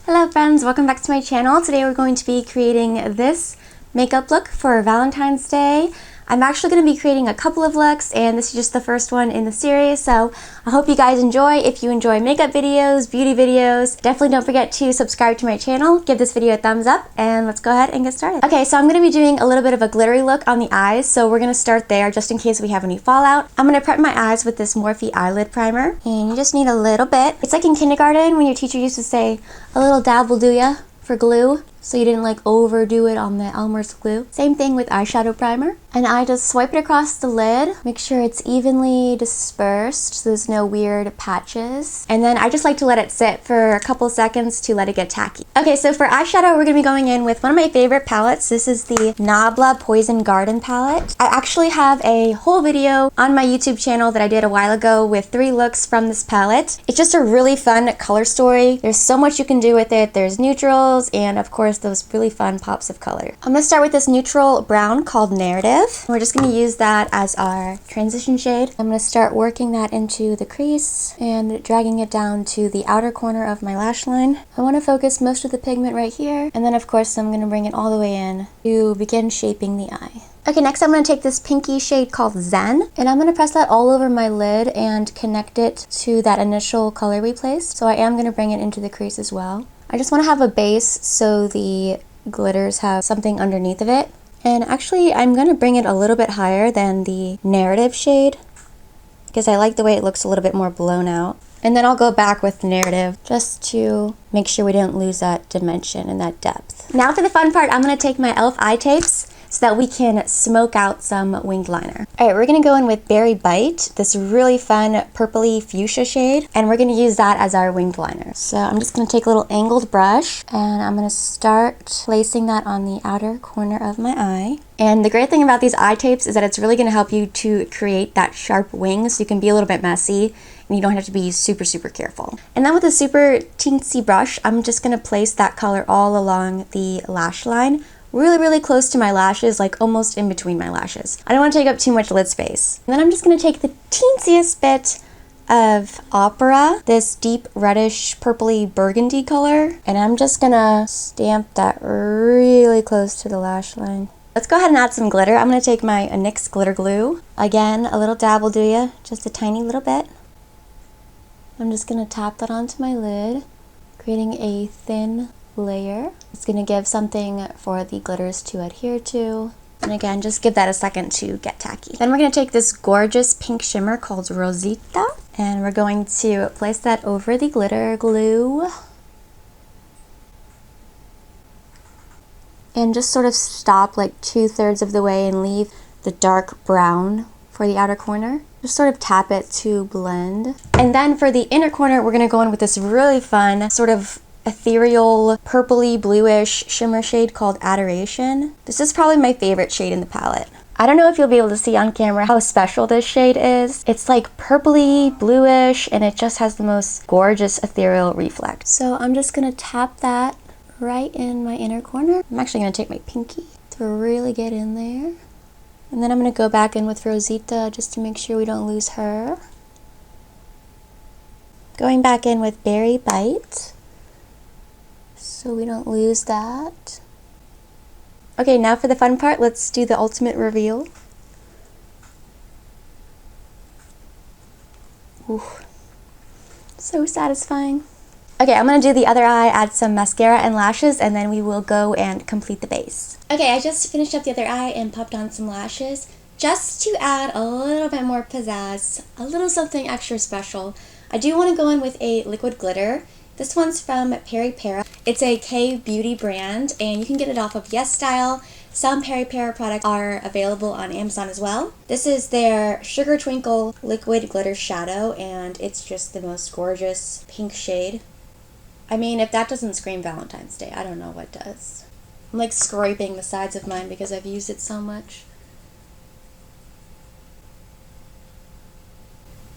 Hello friends, welcome back to my channel. Today we're going to be creating this makeup look for Valentine's Day. I'm actually going to be creating a couple of looks and this is just the first one in the series, so I hope you guys enjoy. If you enjoy makeup videos, beauty videos, definitely don't forget to subscribe to my channel, give this video a thumbs up, and let's go ahead and get started. Okay, so I'm going to be doing a little bit of a glittery look on the eyes, so we're going to start there just in case we have any fallout. I'm going to prep my eyes with this Morphe eyelid primer, and you just need a little bit. It's like in kindergarten when your teacher used to say, a little dab will do ya for glue, so you didn't like overdo it on the Elmer's glue. Same thing with eyeshadow primer. And I just swipe it across the lid, make sure it's evenly dispersed so there's no weird patches. And then I just like to let it sit for a couple seconds to let it get tacky. Okay, so for eyeshadow we're going to be going in with one of my favorite palettes. This is the Nabla Poison Garden palette. I actually have a whole video on my YouTube channel that I did a while ago with 3 looks from this palette. It's just a really fun color story. There's so much you can do with it. There's neutrals and of course those really fun pops of color. I'm going to start with this neutral brown called Narrative. We're just going to use that as our transition shade. I'm going to start working that into the crease and dragging it down to the outer corner of my lash line. I want to focus most of the pigment right here, and then of course I'm going to bring it all the way in to begin shaping the eye. Okay, next I'm going to take this pinky shade called Zen, and I'm going to press that all over my lid and connect it to that initial color we placed. So I am going to bring it into the crease as well. I just want to have a base so the glitters have something underneath of it. And actually, I'm going to bring it a little bit higher than the Narrative shade because I like the way it looks a little bit more blown out. And then I'll go back with Narrative just to make sure we don't lose that dimension and that depth. Now for the fun part, I'm going to take my e.l.f. eye tapes so that we can smoke out some winged liner. Alright, we're going to go in with Berry Bite, this really fun purpley fuchsia shade, and we're going to use that as our winged liner. So I'm just going to take a little angled brush, and I'm going to start placing that on the outer corner of my eye. And the great thing about these eye tapes is that it's really going to help you to create that sharp wing, so you can be a little bit messy, and you don't have to be super careful. And then with a super teensy brush, I'm just going to place that color all along the lash line, really close to my lashes, like almost in between my lashes. I don't want to take up too much lid space. And then I'm just going to take the teensiest bit of Opera, this deep reddish purpley burgundy color, and I'm just going to stamp that really close to the lash line. Let's go ahead and add some glitter. I'm going to take my NYX glitter glue. Again, a little dab will do ya, just a tiny little bit. I'm just going to tap that onto my lid, creating a thin layer. It's going to give something for the glitters to adhere to. And again, just give that a second to get tacky. Then we're going to take this gorgeous pink shimmer called Rosita, and we're going to place that over the glitter glue. And just sort of stop like 2/3 of the way and leave the dark brown for the outer corner. Just sort of tap it to blend. And then for the inner corner, we're going to go in with this really fun sort of ethereal purpley bluish shimmer shade called Adoration. This is probably my favorite shade in the palette. I don't know if you'll be able to see on camera how special this shade is. It's like purpley bluish and it just has the most gorgeous ethereal reflect. So I'm just gonna tap that right in my inner corner. I'm actually gonna take my pinky to really get in there. And then I'm gonna go back in with Rosita just to make sure we don't lose her. Going back in with Berry Bite, so we don't lose that. Okay, now for the fun part, let's do the ultimate reveal. Ooh, so satisfying. Okay, I'm gonna do the other eye, add some mascara and lashes, and then we will go and complete the base. Okay, I just finished up the other eye and popped on some lashes just to add a little bit more pizzazz, a little something extra special. I do want to go in with a liquid glitter. This one's from Peri Para. It's a K-beauty brand, and you can get it off of Yes Style. Some Peri Para products are available on Amazon as well. This is their Sugar Twinkle Liquid Glitter Shadow, and it's just the most gorgeous pink shade. I mean, if that doesn't scream Valentine's Day, I don't know what does. I'm like scraping the sides of mine because I've used it so much.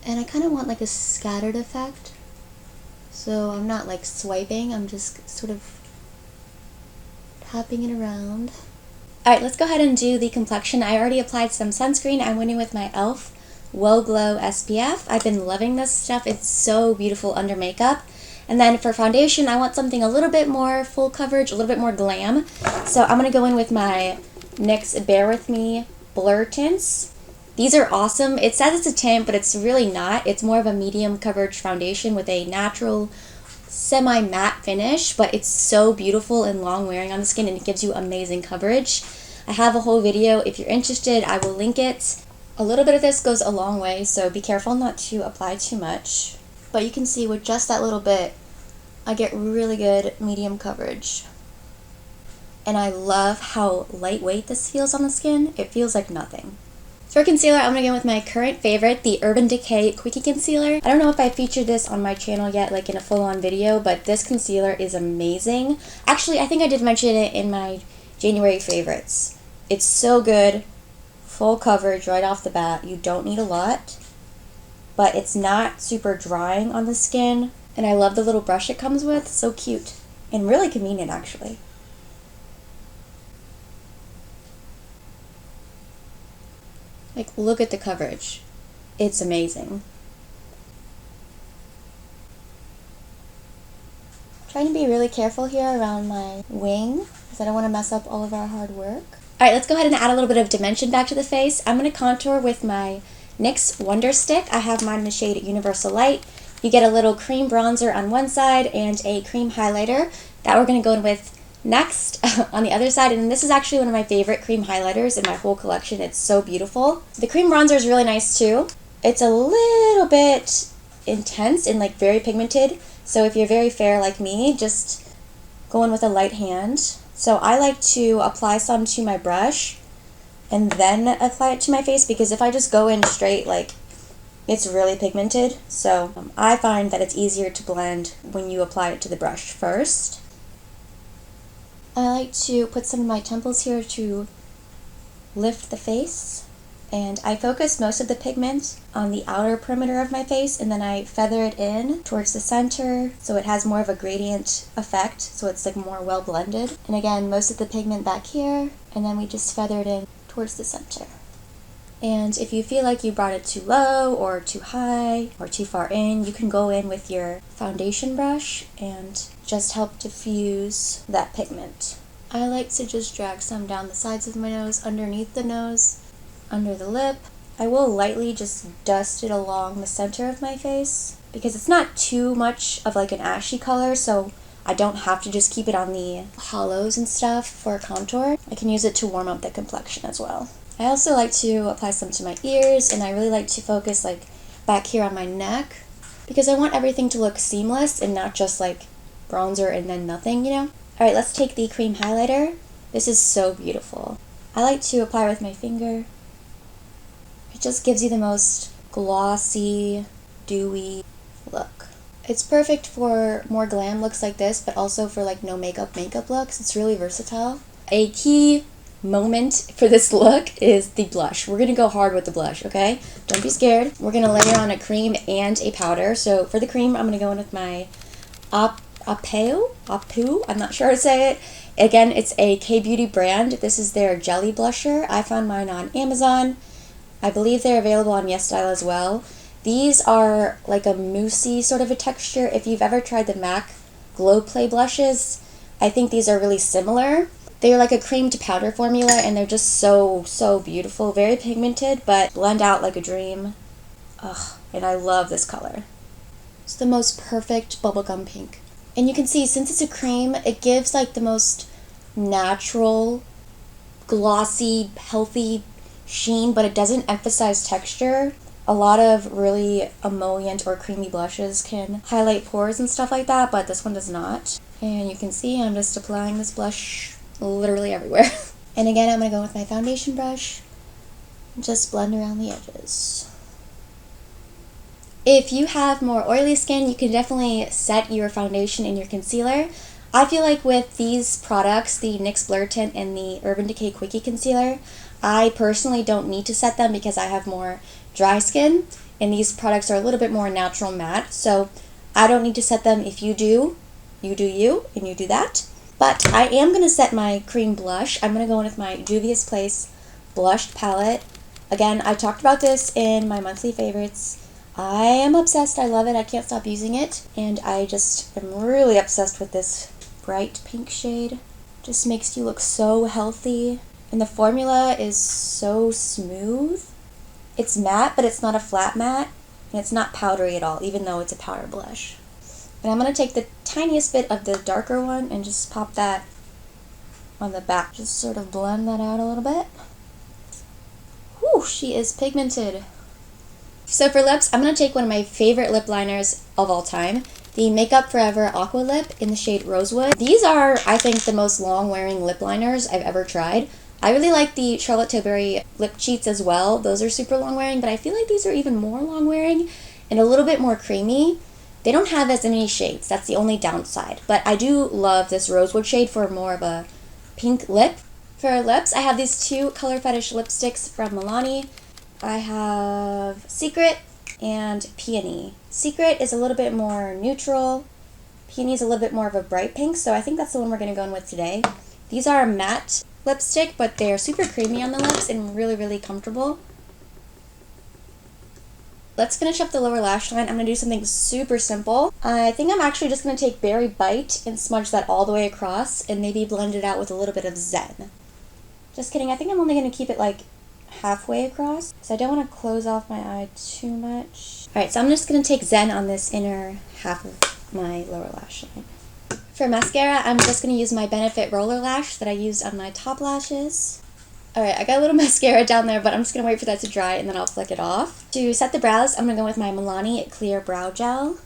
And I kind of want like a scattered effect. So I'm not like swiping, I'm just sort of tapping it around. Alright, let's go ahead and do the complexion. I already applied some sunscreen. I went in with my e.l.f. Whoa Glow SPF. I've been loving this stuff. It's so beautiful under makeup. And then for foundation, I want something a little bit more full coverage, a little bit more glam. So I'm going to go in with my NYX Bear With Me Blur Tints. These are awesome. It says it's a tint, but it's really not. It's more of a medium coverage foundation with a natural semi-matte finish, but it's so beautiful and long wearing on the skin, and it gives you amazing coverage. I have a whole video. If you're interested, I will link it. A little bit of this goes a long way, so be careful not to apply too much. But you can see with just that little bit, I get really good medium coverage. And I love how lightweight this feels on the skin. It feels like nothing. For concealer, I'm going to go with my current favorite, the Urban Decay Quickie Concealer. I don't know if I featured this on my channel yet, like in a full-on video, but this concealer is amazing. Actually, I think I did mention it in my January favorites. It's so good. Full coverage right off the bat. You don't need a lot, but it's not super drying on the skin. And I love the little brush it comes with. So cute and really convenient, actually. Like, look at the coverage. It's amazing. I'm trying to be really careful here around my wing because I don't want to mess up all of our hard work. Alright, let's go ahead and add a little bit of dimension back to the face. I'm going to contour with my NYX Wonder Stick. I have mine in the shade Universal Light. You get a little cream bronzer on one side and a cream highlighter that we're going to go in with next on the other side. And this is actually one of my favorite cream highlighters in my whole collection. It's so beautiful. The cream bronzer is really nice too. It's a little bit intense and like very pigmented. So if you're very fair like me, just go in with a light hand. So I like to apply some to my brush and then apply it to my face, because if I just go in straight, like, it's really pigmented. So I find that it's easier to blend when you apply it to the brush first. I like to put some of my temples here to lift the face. And I focus most of the pigment on the outer perimeter of my face, and then I feather it in towards the center so it has more of a gradient effect, so it's like more well blended. And again, most of the pigment back here, and then we just feather it in towards the center. And if you feel like you brought it too low or too high or too far in, you can go in with your foundation brush and just help diffuse that pigment. I like to just drag some down the sides of my nose, underneath the nose, under the lip. I will lightly just dust it along the center of my face because it's not too much of like an ashy color, so I don't have to just keep it on the hollows and stuff for contour. I can use it to warm up the complexion as well. I also like to apply some to my ears, and I really like to focus like back here on my neck because I want everything to look seamless and not just like bronzer and then nothing, you know? Alright, let's take the cream highlighter. This is so beautiful. I like to apply with my finger. It just gives you the most glossy, dewy look. It's perfect for more glam looks like this, but also for like no makeup looks. It's really versatile. A key moment for this look is the blush. We're going to go hard with the blush, okay? Don't be scared. We're going to layer on a cream and a powder. So for the cream, I'm going to go in with my Apu, I'm not sure how to say it. Again, it's a K-Beauty brand. This is their jelly blusher. I found mine on Amazon. I believe they're available on YesStyle as well. These are like a moussey sort of a texture. If you've ever tried the MAC Glow Play blushes, I think these are really similar. They're like a cream to powder formula, and they're just so beautiful. Very pigmented, but blend out like a dream. Ugh, and I love this color. It's the most perfect bubblegum pink. And you can see, since it's a cream, it gives like the most natural, glossy, healthy sheen, but it doesn't emphasize texture. A lot of really emollient or creamy blushes can highlight pores and stuff like that, but this one does not. And you can see I'm just applying this blush literally everywhere. And again, I'm going to go with my foundation brush and just blend around the edges. If you have more oily skin, you can definitely set your foundation and your concealer. I feel like with these products, the NYX Blur Tint and the Urban Decay Quickie Concealer, I personally don't need to set them because I have more dry skin, and these products are a little bit more natural matte, so I don't need to set them. If you do, you do you, and you do that. But I am going to set my cream blush. I'm going to go in with my Juvias Place Blushed Palette. Again, I talked about this in my monthly favorites. I am obsessed. I love it. I can't stop using it. And I just am really obsessed with this bright pink shade. Just makes you look so healthy. And the formula is so smooth. It's matte, but it's not a flat matte. And it's not powdery at all, even though it's a powder blush. And I'm going to take the tiniest bit of the darker one and just pop that on the back. Just sort of blend that out a little bit. Whew, she is pigmented. So for lips, I'm going to take one of my favorite lip liners of all time, the Makeup Forever Aqua Lip in the shade Rosewood. These are, I think, the most long-wearing lip liners I've ever tried. I really like the Charlotte Tilbury lip cheats as well. Those are super long-wearing, but I feel like these are even more long-wearing and a little bit more creamy. They don't have as many shades. That's the only downside. But I do love this Rosewood shade for more of a pink lip. For lips, I have these two Color Fetish lipsticks from Milani. I have Secret and Peony. Secret is a little bit more neutral. Peony is a little bit more of a bright pink, so I think that's the one we're going to go in with today. These are a matte lipstick, but they're super creamy on the lips and really, really comfortable. Let's finish up the lower lash line. I'm going to do something super simple. I think I'm actually just going to take Berry Bite and smudge that all the way across and maybe blend it out with a little bit of Zen. Just kidding. I think I'm only going to keep it like halfway across because I don't want to close off my eye too much. Alright, so I'm just going to take Zen on this inner half of my lower lash line. For mascara, I'm just going to use my Benefit Roller Lash that I used on my top lashes. Alright, I got a little mascara down there, but I'm just going to wait for that to dry and then I'll flick it off. To set the brows, I'm going to go with my Milani Clear Brow Gel.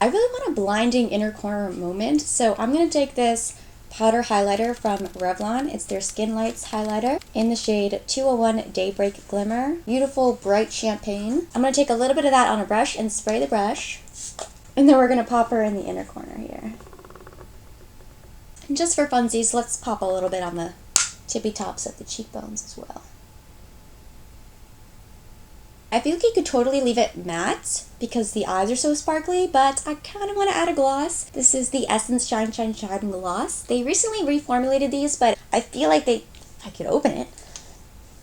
I really want a blinding inner corner moment, so I'm going to take this powder highlighter from Revlon. It's their Skin Lights highlighter in the shade 201 Daybreak Glimmer. Beautiful, bright champagne. I'm going to take a little bit of that on a brush and spray the brush. And then we're going to pop her in the inner corner here. And just for funsies, let's pop a little bit on the tippy tops of the cheekbones as well. I feel like you could totally leave it matte because the eyes are so sparkly, but I kind of want to add a gloss. This is the Essence Shine Shine Shine Gloss. They recently reformulated these, but I feel like I could open it.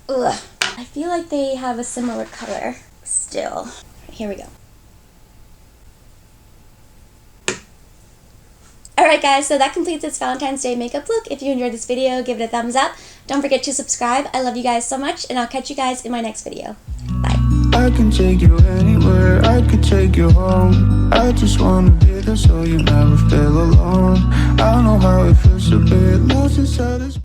Ugh. I feel like they have a similar color still. Here we go. Alright guys, so that completes this Valentine's Day makeup look. If you enjoyed this video, give it a thumbs up. Don't forget to subscribe. I love you guys so much, and I'll catch you guys in my next video. Bye. I can take you anywhere, I could take you home. I just wanna be there so you never feel alone. I know how it feels to be lost inside this